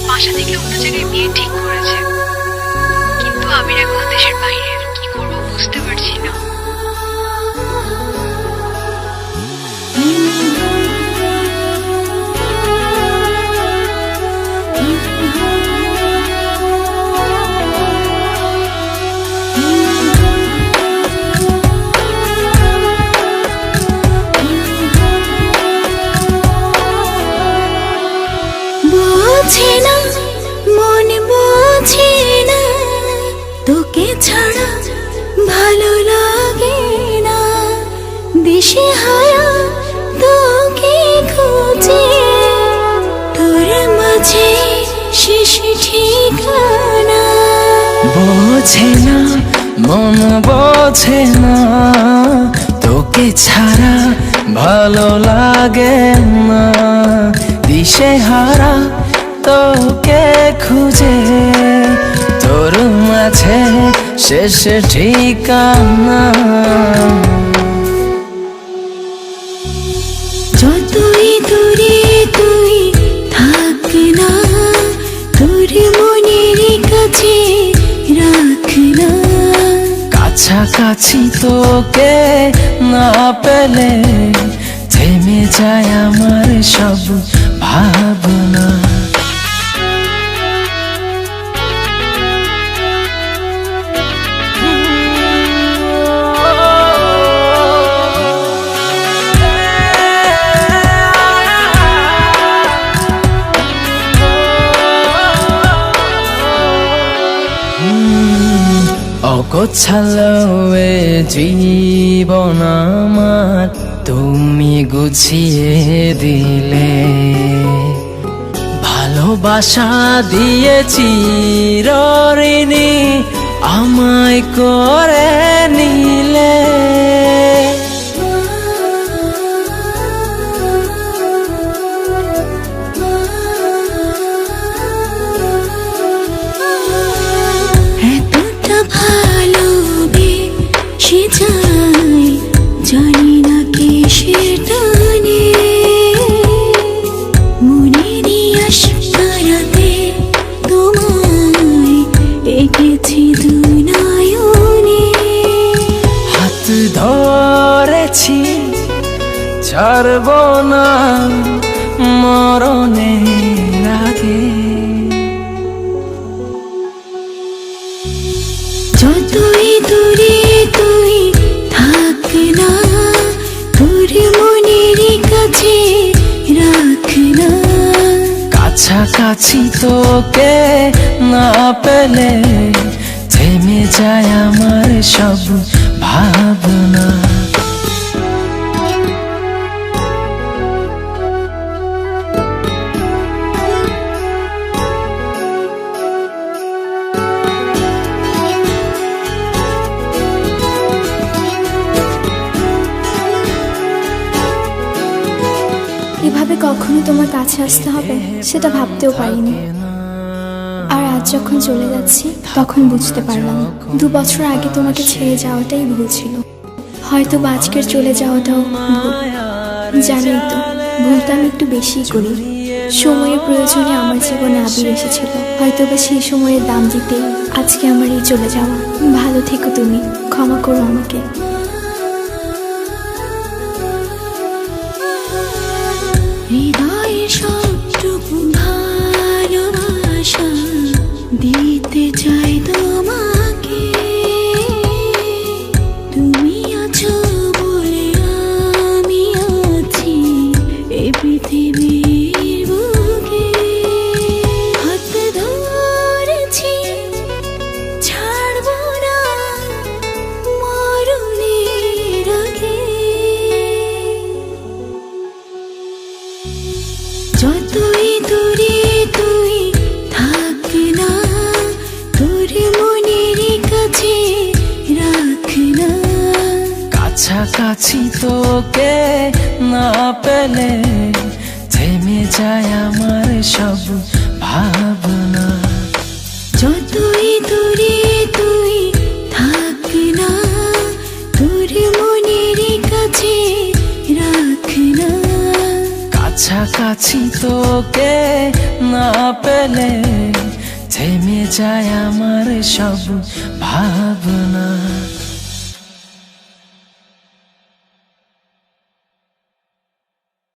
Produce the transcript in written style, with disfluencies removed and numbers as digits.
বাসা থেকে অন্য জায়গায় বিয়ে ঠিক করেছে, কিন্তু আমি এখন দেশের বাইরে, কি করবো বুঝতে পারছি না। বোঝে না মন, বোঝে না তোকে ছাড়া ভালো লাগে না। দিশে হারা তোকে খুঁজে, তোর মাঝে শেষ ঠিকানা। বোঝে না মন, বোঝে না তোকে ছাড়া ভালো লাগে না। দিশে হারা তোকে খুঁজে, তোর মাঝে শেষ ঠিকানা। যতই দূরে তুই থাক না, তোর মনের কাছে রাখ না। কাছাকাছি তোকে না পেলে থেমে যায় আমার সব ভাবনা। অগোছালো এ জীবন আমার তুমি গুছিয়ে দিলে। ভালোবাসা দিয়েছি ঋণী আমায় করে নিলে। এতটা ভালোবেসে যাই, জানি না কিসের টানে। মনেরই আশপারাতে তোমায় এঁকেছি দুই নয়নে। হাত ধরেছি ছাড়ব না মরণের আগে। যতই দূরে তুই থাক না, তোর মনের কাছে রাখ না। কাছাকাছি তোকে না পেলে থেমে যায় আমার সব ভাবনা। এভাবে কখনো তোমার কাছে আসতে হবে সেটা ভাবতেও পারিনি। আর আজ যখন চলে যাচ্ছি তখন বুঝতে পারলাম 2 বছর আগে তোমাকে ছেড়ে যাওয়াটাই ভুল ছিল। হয়তো আজকের চলে যাওয়াটাও ভুল। জানোই তো ভুলটা আমি একটু বেশিই করি। সময়ের প্রয়োজনে আমার জীবনে আবির এসেছিল, হয়তো বা সেই সময়ের দাম দিতেই আজকে আমার এই চলে যাওয়া। ভালো থেকো তুমি, ক্ষমা করো আমাকে। হৃদয়ের সবটুকু ভালোবাসা দিতে চাই তোমাকে। তুমি আছো বলে আমি আছি এই পৃথিবীর বুকে। হাত ধরেছি ছাড়বো না মরণের আগে। যতই দূরে তুই থাক না, তোর মনের কাছে রাখ না। কাছাকাছি তোকে না পেলে থেমে যায় আমার সব ভাবনা। যতই দূরে তুই থাক না, কাছাকাছি তোকে না পেলে থেমে যায় আমার সব ভাবনা।